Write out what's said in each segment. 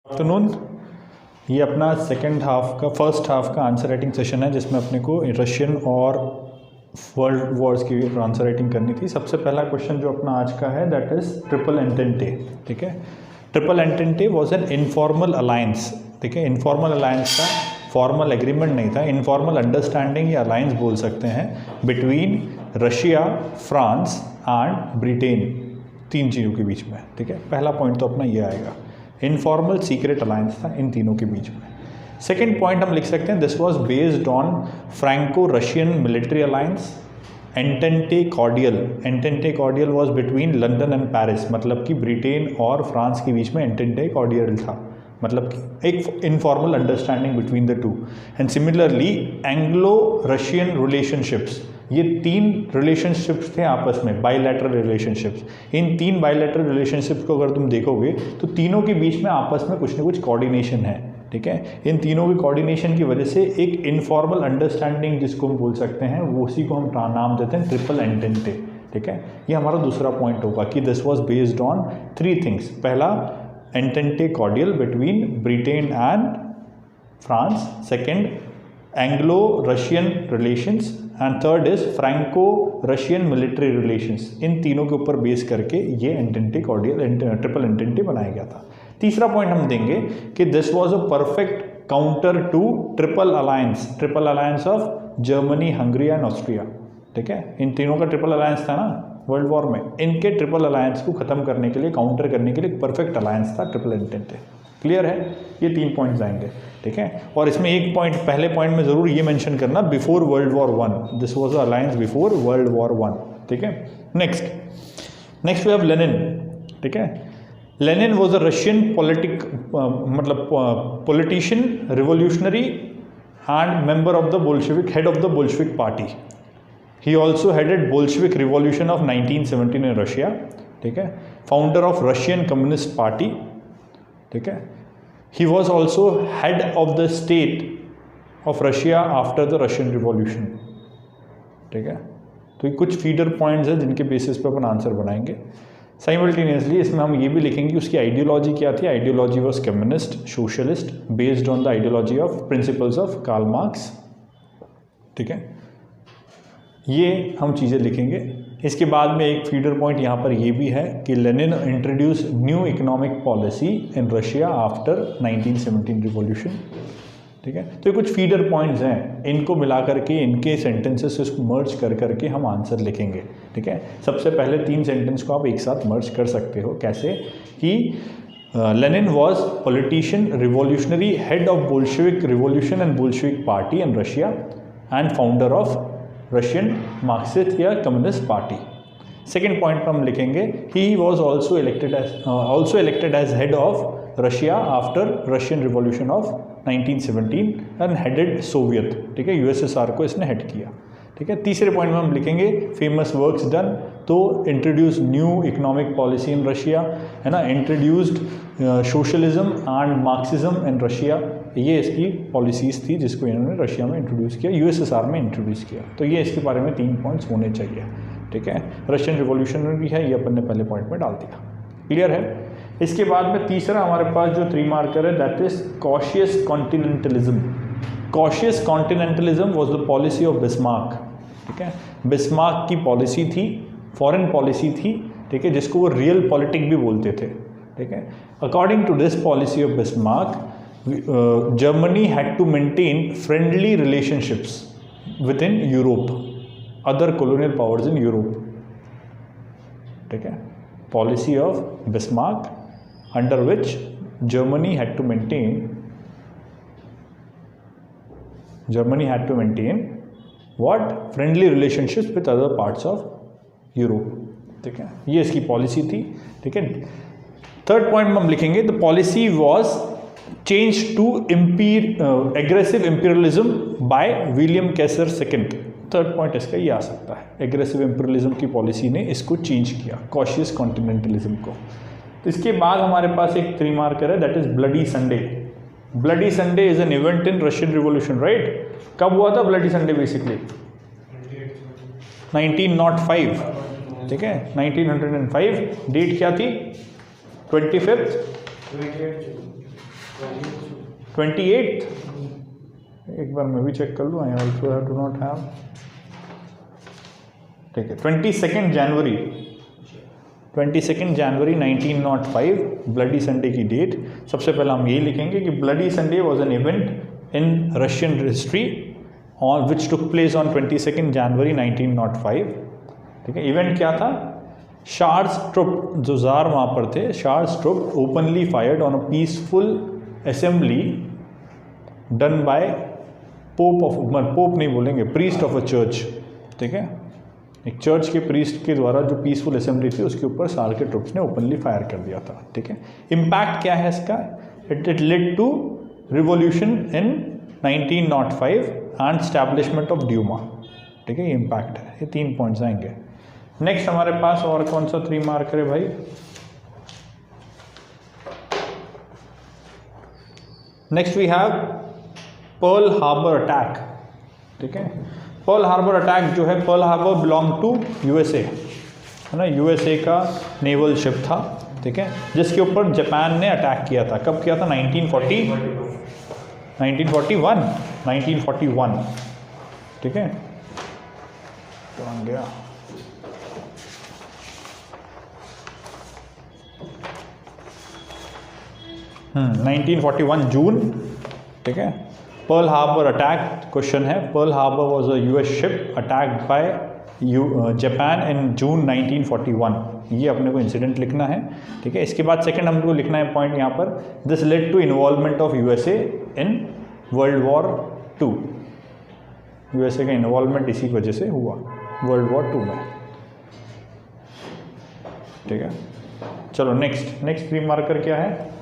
Afternoon. ये अपना first half का आंसर राइटिंग सेशन है जिसमें अपने को रशियन और वर्ल्ड वॉर्स की आंसर राइटिंग करनी थी। सबसे पहला क्वेश्चन जो अपना आज का है दैट इज ट्रिपल एंटेंटे। ठीक है, triple entente was an informal alliance. ठीक है, इनफॉर्मल अलायंस का फॉर्मल एग्रीमेंट नहीं था, इनफॉर्मल अंडरस्टैंडिंग या अलायंस बोल सकते हैं between Russia, France and Britain, तीन चीज़ों के बीच में। ठीक है, पहला पॉइंट तो अपना ये आएगा, इनफॉर्मल सीक्रेट अलायंस था इन तीनों के बीच में। सेकेंड पॉइंट हम लिख सकते हैं this was based on Franco Russian military alliance. Entente cordial, entente cordial was between London and Paris, मतलब कि ब्रिटेन और फ्रांस के बीच में एंटेंटे कॉर्डियल था, मतलब कि एक informal understanding between the two. And similarly Anglo Russian relationships, ये तीन रिलेशनशिप्स थे आपस में, बायलैटरल रिलेशनशिप्स। इन तीन बायलैटरल रिलेशनशिप्स को अगर तुम देखोगे तो तीनों के बीच में आपस में कुछ ना कुछ कोऑर्डिनेशन है। ठीक है, इन तीनों के कोऑर्डिनेशन की वजह से एक इनफॉर्मल अंडरस्टैंडिंग जिसको हम बोल सकते हैं वो उसी को हम नाम देते हैं ट्रिपल एंटेंटे। ठीक है, ये हमारा दूसरा पॉइंट होगा कि this was based on three things. पहला, entente cordiale between Britain and France. Second, Anglo Russian relations. And third is Franco Russian military relations. इन तीनों के ऊपर बेस करके ये एंटेंटे कॉर्डियल ट्रिपल एंटेंटे बनाया गया था। तीसरा पॉइंट हम देंगे कि this was a perfect counter to triple alliance of Germany, Hungary and Austria. ठीक है, इन तीनों का ट्रिपल अलायंस था ना वर्ल्ड वॉर में, इनके ट्रिपल अलायंस को खत्म करने के लिए, काउंटर करने के लिए परफेक्ट अलायंस था ट्रिपल एंटेंटे। क्लियर है, ये तीन पॉइंट्स आएंगे। ठीक है, और इसमें एक पॉइंट, पहले पॉइंट में जरूर ये मेंशन करना before world war one, this was a alliance before world war one. ठीक है, नेक्स्ट वी हैव लेनिन। ठीक है, Lenin was a Russian politician, revolutionary and member of the Bolshevik, head of the Bolshevik party. He also headed Bolshevik revolution of 1917 in Russia. ठीक है, founder of Russian communist party. ठीक है, he was also head of the state of Russia after the Russian Revolution. ठीक है, तो ये कुछ feeder points हैं जिनके बेसिस पे अपन आंसर बनाएंगे। साइमल्टेनियसली इसमें हम ये भी लिखेंगे कि उसकी आइडियोलॉजी क्या थी। Ideology was communist socialist based on the ideology of principles of Karl Marx. ठीक है, ये हम चीज़ें लिखेंगे। इसके बाद में एक फीडर पॉइंट यहाँ पर ये भी है कि Lenin introduce new economic policy in Russia after 1917 revolution. ठीक है, तो ये कुछ फीडर पॉइंट्स हैं, इनको मिला करके इनके सेंटेंसेस इसको मर्ज कर करके हम आंसर लिखेंगे। ठीक है, सबसे पहले तीन सेंटेंस को आप एक साथ मर्ज कर सकते हो। कैसे कि Lenin was politician, revolutionary, head of Bolshevik revolution and Bolshevik party in Russia and founder of Russian Marxist या कम्युनिस्ट पार्टी। सेकेंड पॉइंट पर हम लिखेंगे he was also elected as head of Russia after Russian revolution of 1917 and headed Soviet. ठीक है, USSR को इसने head किया। ठीक है, तीसरे पॉइंट में हम लिखेंगे फेमस वर्क्स डन, तो introduce new economic policy in Russia, है ना, introduced socialism and Marxism in Russia. ये इसकी पॉलिसीज़ थी जिसको इन्होंने रशिया में इंट्रोड्यूस किया, यूएसएसआर में इंट्रोड्यूस किया। तो ये इसके बारे में 3 पॉइंट्स होने चाहिए। ठीक है, रशियन रिवॉल्यूशन में भी है, ये अपन ने पहले पॉइंट में डाल दिया। क्लियर है। इसके बाद में तीसरा हमारे पास जो 3 मार्कर है that is cautious continentalism. Cautious continentalism was the policy of Bismarck. ठीक है, बिस्मार्क की पॉलिसी थी, फॉरेन पॉलिसी थी। ठीक है, जिसको वो रियल पॉलिटिक भी बोलते थे। ठीक है, according to this policy of Bismarck Germany had to maintain friendly relationships within Europe, other colonial powers in Europe. ठीक है, policy of Bismarck under which Germany had to maintain what? Friendly relationships with other parts of Europe. ठीक है, ये इसकी policy थी। ठीक है, third point में हम लिखेंगे the policy was change to aggressive imperialism by William Kaiser second. Third point इसका ये आ सकता है, एग्रेसिव इंपीरियलिज्म की पॉलिसी ने इसको चेंज किया, कॉशियस कॉन्टिनेंटलिज्म को। तो इसके बाद हमारे पास एक 3 मार्कर है that is bloody Sunday. Bloody Sunday is an event in Russian revolution, right. कब हुआ था ब्लडी संडे? बेसिकली 1905। ठीक है, 1905। डेट क्या थी? 25 28th, एक बार मैं भी चेक कर लूँ. I also have to not have. ठीक है, 22 जनवरी 1905 ब्लडी संडे की डेट. सबसे पहले हम यही लिखेंगे कि bloody Sunday was an event in Russian history on which took place on 22 जनवरी 1905. ठीक है, इवेंट क्या था? चार्ल्स ट्रुप, जो जार वहाँ पर थे, Charles troop openly fired on a peaceful assembly done by pope नहीं बोलेंगे, प्रीस्ट ऑफ अ चर्च. ठीक है, एक चर्च के प्रीस्ट के द्वारा जो पीसफुल असेंबली थी उसके ऊपर सार के ट्रुप्स ने ओपनली फायर कर दिया था. ठीक है, इम्पैक्ट क्या है इसका? It led to revolution in 1905 and establishment of Duma. ठीक है, ये इम्पैक्ट है. ये 3 पॉइंट्स आएंगे. नेक्स्ट हमारे पास और कौन सा 3 मार्कर है भाई? Next we have Pearl Harbor attack. ठीक है, पर्ल हार्बर अटैक जो है, Pearl Harbor belong to USA, है ना. यूएसए का नेवल शिप था. ठीक है, जिसके ऊपर जापान ने अटैक किया था. कब किया था? 1941. ठीक है, तो आ गया 1941 जून. ठीक है, पर्ल हार्बर अटैक क्वेश्चन है. Pearl Harbor was a US ship attacked by Japan in June 1941. ये अपने को इंसिडेंट लिखना है. ठीक है, इसके बाद सेकंड हमको लिखना है पॉइंट यहाँ पर, this led to involvement of USA in world war 2. USA का इन्वॉल्वमेंट इसी वजह से हुआ वर्ल्ड वॉर 2 में. ठीक है, चलो नेक्स्ट 3 मार्कर क्या है?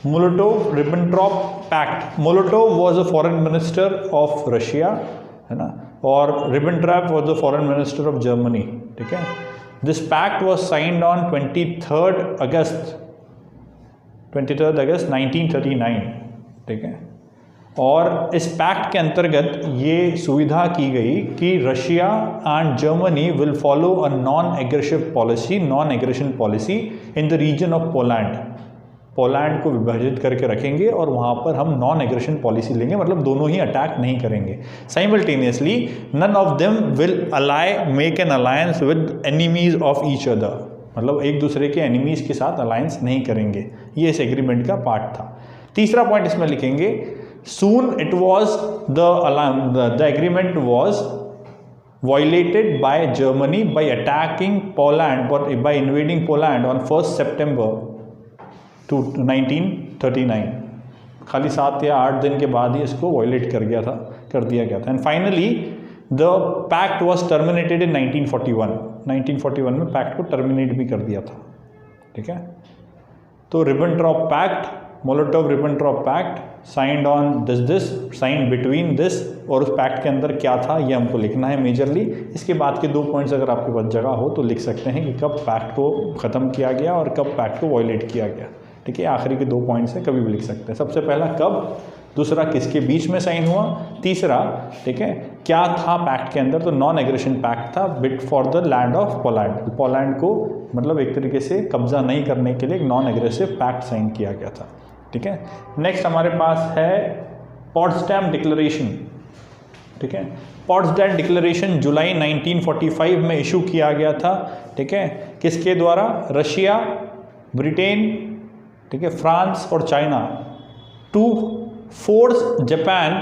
Molotov Ribbentrop pact. Molotov was a foreign minister of Russia, है ना, और Ribbentrop was the foreign minister of Germany. ठीक है, this pact was signed on 23 August 1939. ठीक है, और इस पैक्ट के अंतर्गत ये सुविधा की गई कि Russia and Germany will follow a non aggression policy in the region of Poland. Poland को विभाजित करके रखेंगे और वहाँ पर हम नॉन एग्रेशन पॉलिसी लेंगे, मतलब दोनों ही अटैक नहीं करेंगे. Simultaneously none of them will make an alliance with enemies of each other, मतलब एक दूसरे के एनिमीज के साथ अलायंस नहीं करेंगे. ये इस एग्रीमेंट का पार्ट था. तीसरा पॉइंट इसमें लिखेंगे, soon it was the agreement was violated by Germany by attacking Poland, by invading Poland on 1st September 1939. खाली 7 या 8 दिन के बाद ही इसको वायलेट कर दिया गया था. And finally the pact was terminated in 1941 में पैक्ट को टर्मिनेट भी कर दिया था. ठीक है, तो Ribbentrop pact, Molotov Ribbentrop pact signed on signed between this, और उस पैक्ट के अंदर क्या था ये हमको लिखना है मेजरली. इसके बाद के 2 पॉइंट्स अगर आपके पास जगह हो तो लिख सकते हैं कि कब पैक्ट को ख़त्म किया गया और कब पैक्ट को वायलेट किया गया. ठीक है, आखिरी के 2 पॉइंट्स है, कभी भी लिख सकते हैं. सबसे पहला कब, दूसरा किसके बीच में साइन हुआ, तीसरा ठीक है क्या था पैक्ट के अंदर. तो नॉन एग्रेशन पैक्ट था bit for the land of Poland. Poland को मतलब एक तरीके से कब्जा नहीं करने के लिए एक नॉन एग्रेसिव पैक्ट साइन किया गया था. ठीक है, नेक्स्ट हमारे पास है पॉट्सडैम डिक्लेरेशन. ठीक है, पॉट्सडैम डिक्लेरेशन जुलाई 1945 में इशू किया गया था. ठीक है, किसके द्वारा? रशिया, ब्रिटेन, ठीक है, फ्रांस और चाइना, टू फोर्स जापान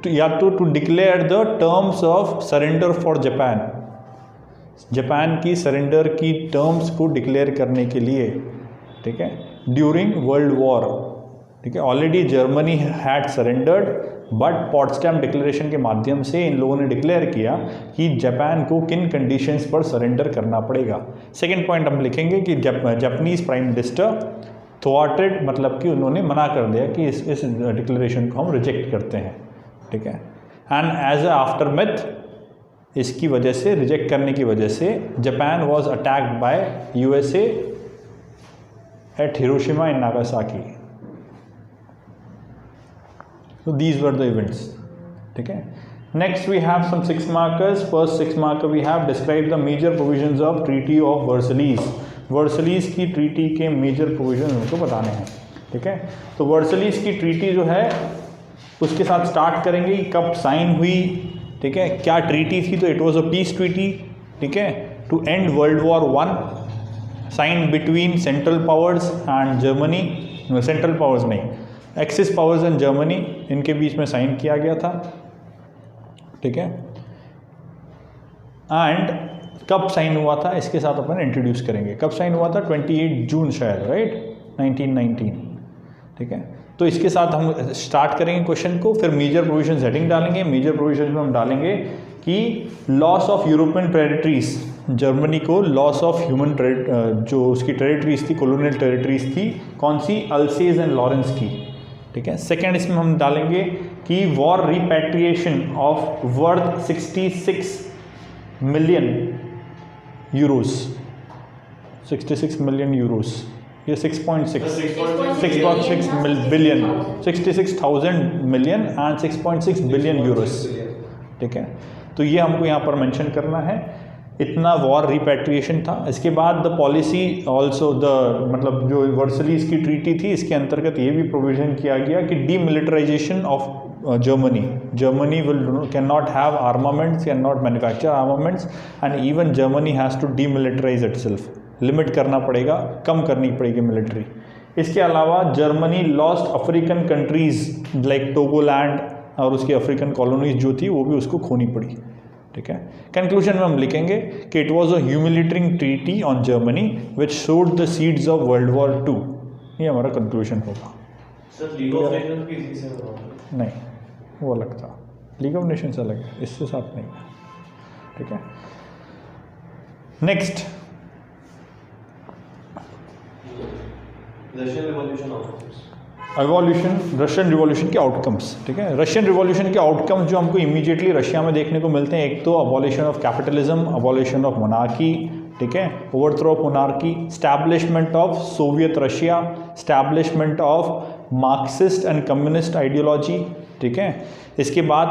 या to declare the terms of surrender for Japan. Japan की सरेंडर की टर्म्स को डिक्लेयर करने के लिए. ठीक है, ड्यूरिंग वर्ल्ड वॉर. ठीक है, already Germany had surrendered, but Potsdam declaration के माध्यम से इन लोगों ने डिक्लेयर किया कि जापान को किन कंडीशंस पर सरेंडर करना पड़ेगा. सेकेंड पॉइंट हम लिखेंगे कि जापानीज प्राइम मिनिस्टर थ्वार्टेड, मतलब कि उन्होंने मना कर दिया कि इस डिक्लेरेशन को हम रिजेक्ट करते हैं. ठीक है, एंड एज अ आफ्टरमेथ इसकी वजह से, रिजेक्ट करने की वजह से, Japan was attacked by USA at Hiroshima and Nagasaki. So these were the events. ठीक है, next we have some 6 markers. First 6 marker we have described the major provisions of Treaty of Versailles. वर्सलीज की treaty के major provision उनको बताने हैं, ठीक है। तो वर्सलीज की ट्रीटी जो है उसके साथ स्टार्ट करेंगे, कब साइन हुई, ठीक है, क्या ट्रीटी थी, तो it was a peace treaty, ठीक है, to end world war 1, sign between central powers and Germany, central powers नहीं, एक्सिस पावर्स एंड जर्मनी, इनके बीच में साइन किया गया था, ठीक है। एंड कब साइन हुआ था इसके साथ अपन इंट्रोड्यूस करेंगे। कब साइन हुआ था? 28 जून शायद, राइट, 1919, ठीक है। तो इसके साथ हम स्टार्ट करेंगे क्वेश्चन को, फिर मेजर प्रोविजन हेडिंग डालेंगे। मेजर प्रोविजन में हम डालेंगे कि loss of European territories, Germany को लॉस ऑफ ह्यूमन जो उसकी टेरिटरीज थी, कॉलोनियल टेरिटरीज थी, कौन सी? अल्सेज एंड लॉरेंस की, ठीक है। सेकेंड इसमें हम डालेंगे कि war repatriation of worth 66 million Euros, 66 million Euros, ये 6.6 billion, 66,000 million and 6.6 billion Euros, ठीक है। तो ये हमको यहाँ पर मेंशन करना है, इतना वॉर रिपैट्रिएशन था। इसके बाद द पॉलिसी ऑल्सो द, मतलब जो वर्सलीज की ट्रीटी थी इसके अंतर्गत ये भी प्रोविजन किया गया कि demilitarisation of Germany cannot have armaments, cannot manufacture armaments, and even Germany has to demilitarize itself. Limit करना पड़ेगा, कम करनी पड़ेगी मिलिट्री। इसके अलावा Germany lost African countries like Togoland और उसकी अफ्रीकन कॉलोनीज जो थी वो भी उसको खोनी पड़ी, ठीक है। कंक्लूजन में हम लिखेंगे कि it was a humiliating treaty on Germany which showed the seeds of world war 2। ये हमारा कंक्लूजन होगा। नहीं, वो अलग था, लीग ऑफ नेशंस अलग है, इससे साथ नहीं, ठीक है। नेक्स्ट, रशियन रिवॉल्यूशन के आउटकम्स, ठीक है। रशियन रिवॉल्यूशन के आउटकम्स जो हमको इमीडिएटली रशिया में देखने को मिलते हैं, एक तो abolition of capitalism, abolition of monarchy, ठीक है, overthrow of monarchy, establishment of Soviet Russia, establishment of Marxist and communist ideology, ठीक है। इसके बाद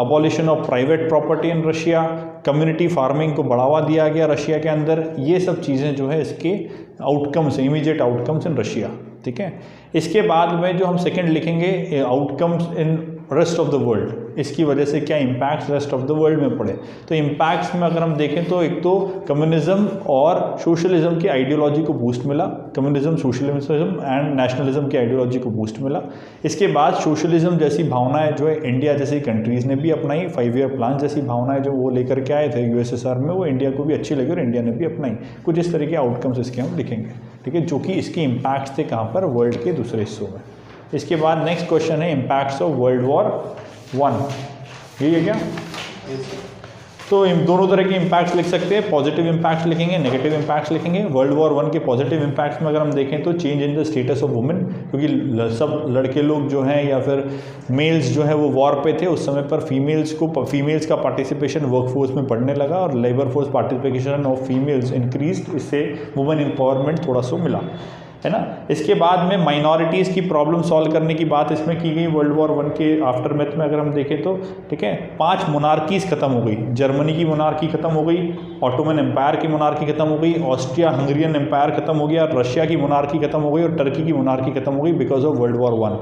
abolition of private property in Russia, community farming को बढ़ावा दिया गया रशिया के अंदर। ये सब चीज़ें जो है इसके outcomes, immediate outcomes in Russia, ठीक है। इसके बाद में जो हम सेकंड लिखेंगे outcomes in rest of the world, इसकी वजह से क्या impacts rest of the world में पड़े। तो इम्पैक्ट्स में अगर हम देखें तो एक तो कम्युनिज्म और सोशलिज्म की आइडियोलॉजी को बूस्ट मिला, कम्युनिज्म, सोशलिज्म एंड नेशनलिज्म की आइडियोलॉजी को बूस्ट मिला। इसके बाद सोशलिज्म जैसी भावनाएं जो है इंडिया जैसी कंट्रीज़ ने भी अपनाई, 5 ईयर प्लान जैसी भावनाएं जो वो लेकर के आए थे यूएसएसआर में, वो इंडिया को भी अच्छी लगी और इंडिया ने भी अपनाई। कुछ इस तरह के आउटकम्स इसके हम लिखेंगे, ठीक है, जो कि इसके इम्पैक्ट्स थे कहाँ पर, वर्ल्ड के दूसरे हिस्सों में। इसके बाद नेक्स्ट क्वेश्चन है इम्पैक्ट्स ऑफ वर्ल्ड वॉर 1, यही है क्या? तो इन दोनों तरह के इम्पैक्ट्स लिख सकते हैं, पॉजिटिव इम्पैक्ट्स लिखेंगे, नेगेटिव इम्पैक्ट्स लिखेंगे। वर्ल्ड वॉर 1 के पॉजिटिव इम्पैक्ट्स में अगर हम देखें तो change in the status of women, क्योंकि सब लड़के लोग जो हैं या फिर मेल्स जो है वो वॉर पे थे उस समय पर, फीमेल्स का पार्टिसिपेशन वर्कफोर्स में बढ़ने लगा और labour force participation of females increase, इससे वुमेन एम्पावरमेंट थोड़ा सा मिला, है ना। इसके बाद में माइनॉरिटीज़ की प्रॉब्लम सॉल्व करने की बात इसमें की गई वर्ल्ड वॉर 1 के आफ्टरमैथ में अगर हम देखें तो, ठीक है। 5 मोनार्कीज़ खत्म हो गई, जर्मनी की मोनार्की खत्म हो गई, ऑटोमन एम्पायर की मोनार्की खत्म हो गई, ऑस्ट्रिया हंगरियन एम्पायर खत्म हो गया, रशिया की मोनार्की खत्म हो गई और टर्की की मोनार्की खत्म हो गई बिकॉज ऑफ वर्ल्ड वॉर 1,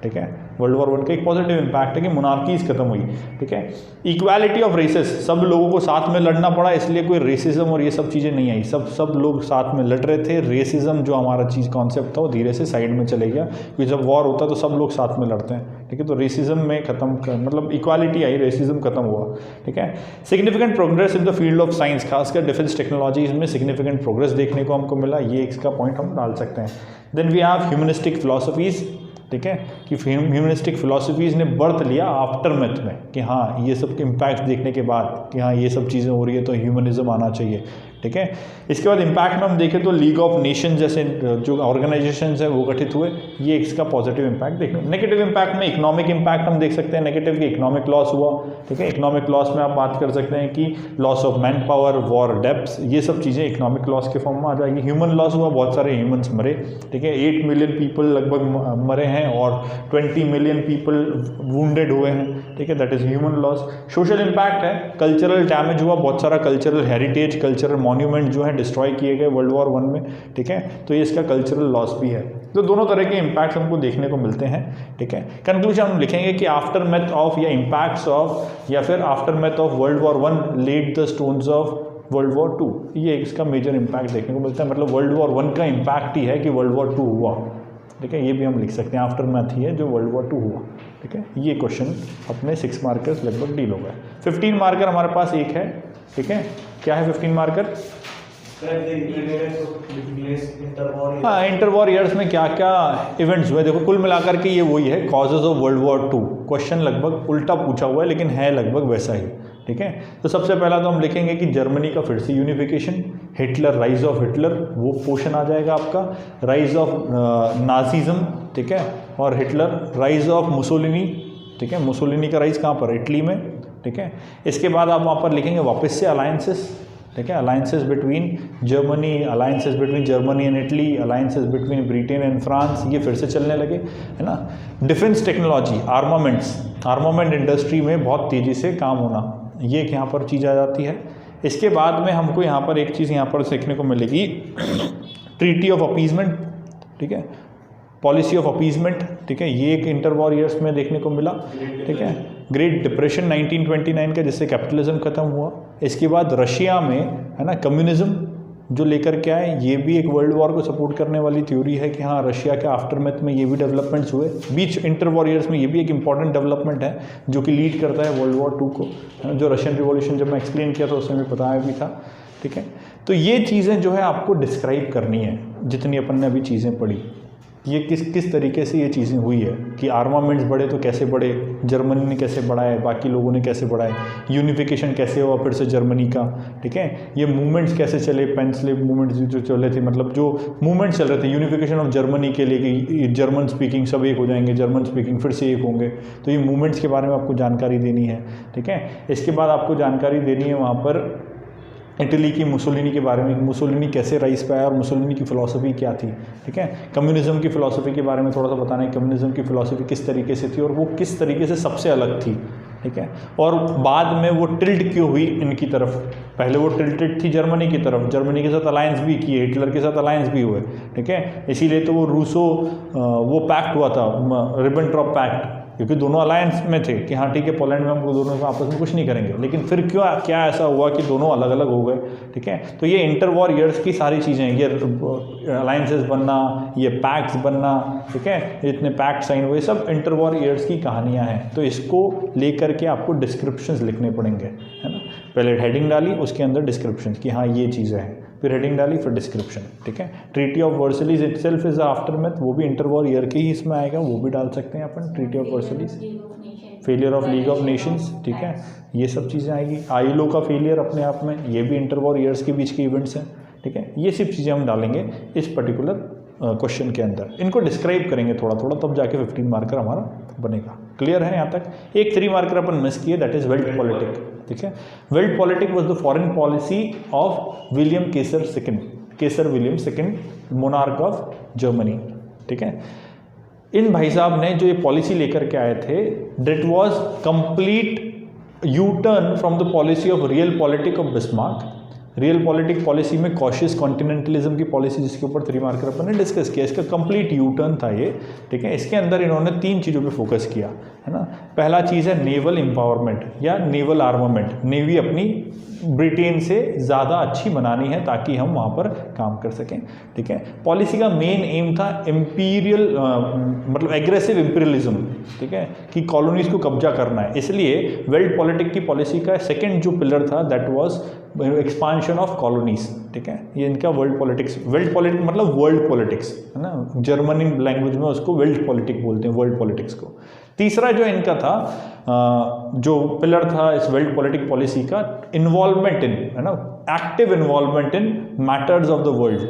ठीक है। वर्ल्ड वॉर 1 का एक पॉजिटिव इम्पैक्ट है कि मोनार्कीज खत्म हुई, ठीक है। इक्वालिटी ऑफ रेसेस, सब लोगों को साथ में लड़ना पड़ा, इसलिए कोई रेसिज्म और ये सब चीज़ें नहीं आई, सब लोग साथ में लड़ रहे थे। रेसिज्म जो हमारा चीज़ कॉन्सेप्ट था वो धीरे से साइड में चले गया, क्योंकि जब वॉर होता है तो सब लोग साथ में लड़ते हैं, ठीक है। तो रेसिज्म में मतलब इक्वालिटी आई, रेसिज्म खत्म हुआ, ठीक है। Significant progress in the field of science, खासकर डिफेंस टेक्नोलॉजीज में सिग्निफिकेंट प्रोग्रेस देखने को हमको मिला, ये इसका पॉइंट हम डाल सकते हैं। Then we have humanistic philosophies, ठीक है, कि ह्यूमनिस्टिक फिलॉसफीज़ ने बर्थ लिया आफ्टरमैथ में कि हाँ ये सब इम्पैक्ट देखने के बाद कि हाँ ये सब चीज़ें हो रही है तो ह्यूमनिज्म आना चाहिए, ठीक है। इसके बाद इम्पैक्ट में हम देखें तो लीग ऑफ नेशन जैसे जो ऑर्गेनाइजेशंस हैं वो गठित हुए, ये इसका पॉजिटिव इम्पैक्ट देखने। नेगेटिव इम्पैक्ट में इकोनॉमिक इम्पैक्ट हम देख सकते हैं, नेगेटिव की इकोनॉमिक लॉस हुआ, ठीक है। इकोनॉमिक लॉस में आप बात कर सकते हैं कि loss of man power, war, deaths, ये सब चीज़ें इकोनॉमिक लॉस के फॉर्म में आ जाएगी। ह्यूमन लॉस हुआ, बहुत सारे ह्यूमन्स मरे, ठीक है, 8 मिलियन पीपल लगभग मरे हैं और 20 मिलियन पीपल वुंडेड हुए हैं, ठीक है, that is human loss. Social impact है, कल्चरल डैमेज हुआ, बहुत सारा कल्चरल हेरिटेज, कल्चरल मॉन्यूमेंट जो है डिस्ट्रॉय किए गए वर्ल्ड वॉर 1 में, ठीक है। तो ये इसका कल्चरल लॉस भी है। तो दोनों तरह के इम्पैक्ट्स हमको देखने को मिलते हैं, ठीक है। कंक्लूजन हम लिखेंगे कि आफ्टरमैथ ऑफ या इम्पैक्ट्स ऑफ या फिर aftermath of world war 1 laid the stones of world war 2, ये इसका मेजर इम्पैक्ट देखने को मिलता है। मतलब वर्ल्ड वॉर 1 का इम्पैक्ट ही है कि वर्ल्ड वॉर 2 हुआ, ठीक है। ये भी हम लिख सकते हैं, आफ्टरमैथ ही है जो वर्ल्ड वॉर 2 हुआ, ठीक है। ये क्वेश्चन अपने 6 मार्कर्स लगभग डील हो गए। 15 मार्कर हमारे पास एक है, ठीक है। क्या है 15 मार्कर? हाँ, इंटर वॉर ईयर्स में क्या क्या इवेंट्स हुए। देखो कुल मिलाकर के ये वही है, causes of world war 2। Question लगभग उल्टा पूछा हुआ है लेकिन है लगभग वैसा ही, ठीक है। तो सबसे पहला तो हम लिखेंगे कि जर्मनी का फिर से unification, Hitler, rise of Hitler, वो पोर्शन आ जाएगा आपका, राइज ऑफ नाजिज्म, ठीक है, और हिटलर, राइज ऑफ मुसोलिनी, ठीक है। मुसोलिनी का राइज कहाँ पर? इटली में, ठीक है। इसके बाद आप वहाँ पर लिखेंगे वापस से अलायंसेस, ठीक है। Alliances between Germany, alliances between Germany and Italy, alliances between Britain and France, ये फिर से चलने लगे, है ना। Defence technology, armaments, armament industry में बहुत तेज़ी से काम होना, ये एक यहाँ पर चीज़ आ जाती है। इसके बाद में हमको यहाँ पर एक चीज़ यहाँ पर सीखने को मिलेगी, ट्रीटी ऑफ अपीजमेंट, ठीक है, पॉलिसी ऑफ अपीजमेंट, ठीक है। ये एक इंटर वॉर ईयर्स में देखने को मिला, ठीक है। ग्रेट डिप्रेशन 1929 का, जिससे कैपिटलिज्म खत्म हुआ। इसके बाद रशिया में, है ना, कम्युनिज्म जो लेकर के आए, ये भी एक वर्ल्ड वॉर को सपोर्ट करने वाली थ्योरी है कि हाँ रशिया के आफ्टरमैथ में ये भी डेवलपमेंट्स हुए। बीच इंटर वॉर ईयर्स में ये भी एक इंपॉर्टेंट डेवलपमेंट है जो कि लीड करता है वर्ल्ड वॉर 2 को, है ना। जो रशियन रिवॉल्यूशन जब मैं एक्सप्लेन किया था उसमें भी बताया भी था, ठीक है। तो ये चीज़ें जो है आपको डिस्क्राइब करनी है, जितनी अपन ने अभी चीज़ें पढ़ी, ये किस तरीके से ये चीज़ें हुई है कि आर्मामेंट्स बढ़े तो कैसे बढ़े, जर्मनी ने कैसे बढ़ाए, बाकी लोगों ने कैसे बढ़ाए, यूनिफिकेशन कैसे हुआ फिर से जर्मनी का, ठीक है। ये मूवमेंट्स कैसे चले, पेनस्लेव मूवमेंट्स जो चले थे, मतलब जो मूवमेंट्स चल रहे थे यूनिफिकेशन ऑफ जर्मनी के लिए कि जर्मन स्पीकिंग सब एक हो जाएंगे, जर्मन स्पीकिंग फिर से एक होंगे, तो ये मूवमेंट्स के बारे में आपको जानकारी देनी है, ठीक है। इसके बाद आपको जानकारी देनी है वहाँ पर इटली की मुसोलिनी के बारे में, मुसोलिनी कैसे राइज पाया और मुसोलिनी की फ़िलॉसफी क्या थी, ठीक है। कम्युनिज्म की फ़िलॉसफी के बारे में थोड़ा सा बताना है, कम्युनिज्म की फ़िलॉसफी किस तरीके से थी और वो किस तरीके से सबसे अलग थी, ठीक है। और बाद में वो टिल्ट क्यों हुई इनकी तरफ, पहले वो टिल्टेड थी जर्मनी की तरफ, जर्मनी के साथ अलायंस भी किए, हिटलर के साथ अलायंस भी हुए, ठीक है। इसीलिए तो वो रूसो वो पैक्ट हुआ था, रिबेंट्रॉप पैक्ट, क्योंकि दोनों अलायंस में थे कि हाँ ठीक है पोलैंड में हम दोनों आपस में कुछ नहीं करेंगे, लेकिन फिर क्या ऐसा हुआ कि दोनों अलग अलग हो गए, ठीक है। तो ये इंटर वॉर ईयर्स की सारी चीज़ें, ये अलायंसेस बनना, ये पैक्ट्स बनना, ठीक है, जितने पैक्ट साइन हुए सब इंटर वॉर ईयर्स की कहानियाँ हैं। तो इसको लेकर के आपको डिस्क्रिप्शंस लिखने पड़ेंगे, है ना। पहले हेडिंग डाली, उसके अंदर डिस्क्रिप्शन कि हाँ ये चीज़ें हैं, फिर हेडिंग डाली, फिर डिस्क्रिप्शन, ठीक है। Treaty of Versailles itself is aftermath, वो भी इंटर वॉर ईयर के ही इसमें आएगा, वो भी डाल सकते हैं अपन। Treaty of Versailles, failure of League of Nations, ठीक है, ये सब चीज़ें आएगी। आईएलओ का फेलियर अपने आप में, ये भी इंटर वॉर ईयर्स के बीच के इवेंट्स हैं, ठीक है। ये सब चीज़ें हम डालेंगे इस पर्टिकुलर क्वेश्चन के अंदर, इनको डिस्क्राइब करेंगे थोड़ा थोड़ा, तब जाके 15 मार्कर हमारा बनेगा। क्लियर है यहाँ तक। एक 3 मार्कर अपन मिस किए, दैट इज वेल्ट पॉलिटिक, ठीक है। Belt politic was the foreign policy of William Kesar second, Kesar William second, monarch of Germany, ठीक है। इन भाई साहब ने जो ये पॉलिसी लेकर के आए थे, that was complete U turn from the policy of real politic of Bismarck. Real politic policy में कॉशियस कॉन्टिनेंटलिज्म की पॉलिसी, जिसके ऊपर 3 मार्कर अपन ने डिस्कस किया, इसका कंप्लीट यू टर्न था ये, ठीक है। इसके अंदर इन्होंने 3 चीज़ों पे फोकस किया, है ना। पहला चीज़ है नेवल एम्पावरमेंट या नेवल आर्मामेंट, नेवी अपनी ब्रिटेन से ज़्यादा अच्छी बनानी है ताकि हम वहाँ पर काम कर सकें, ठीक है। पॉलिसी का मेन एम था इम्पीरियल मतलब एग्रेसिव इम्पीरियलिज्म, ठीक है, कि कॉलोनीज़ को कब्जा करना है। इसलिए वेल्ट पॉलिटिक की पॉलिसी का सेकेंड जो पिलर था that was expansion of colonies, ठीक है। ये इनका वर्ल्ड पॉलिटिक्स, वेल्ट पॉलिटिक्स मतलब वर्ल्ड पॉलिटिक्स, है ना, जर्मनी लैंग्वेज में उसको वेल्ट पॉलिटिक्स बोलते हैं, वर्ल्ड पॉलिटिक्स को। तीसरा जो इनका था जो पिलर था इस वेल्ट पॉलिटिक पॉलिसी का, इन्वॉल्वमेंट इन, है ना, active involvement in matters of the world,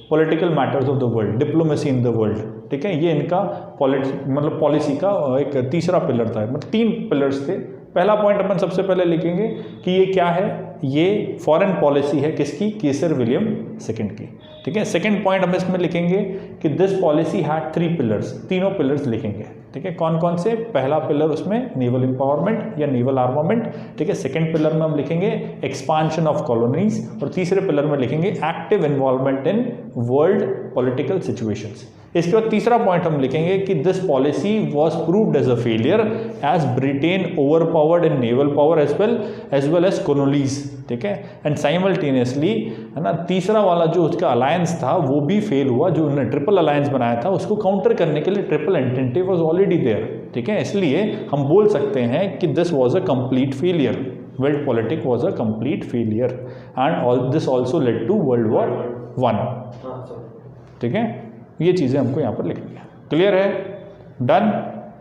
political matters of the world, diplomacy in the world, ठीक है। ये इनका मतलब पॉलिसी का एक तीसरा पिलर था, मतलब 3 पिलर्स थे। पहला पॉइंट अपन सबसे पहले लिखेंगे कि ये क्या है, ये फॉरेन पॉलिसी है किसकी, केसर विलियम सेकंड की, ठीक है। सेकंड पॉइंट हम इसमें लिखेंगे कि दिस पॉलिसी हैड 3 पिलर्स, तीनों पिलर्स लिखेंगे, ठीक है, कौन कौन से, पहला पिलर उसमें नेवल एम्पावरमेंट या नेवल आर्मामेंट, ठीक है, सेकंड पिलर में हम लिखेंगे एक्सपांशन ऑफ कॉलोनीज, और तीसरे पिलर में लिखेंगे active involvement in world political situations. इसके बाद तीसरा पॉइंट हम लिखेंगे कि this policy was proved as a failure as Britain over powered in naval power as well as colonies, ठीक है, एंड साइमल्टेनियसली, है ना, तीसरा वाला जो उसका अलायंस था वो भी फेल हुआ, जो उन्होंने ट्रिपल अलायंस बनाया था उसको काउंटर करने के लिए triple entente was already there, ठीक है, इसलिए हम बोल सकते हैं कि this was a complete failure, world politic was a complete failure and this also led to world war 1, ठीक है, ये चीज़ें हमको यहाँ पर लिखनी है। क्लियर है, डन,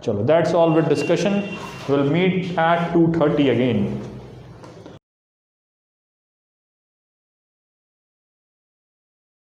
चलो that's all with discussion, will meet at 2:30 again.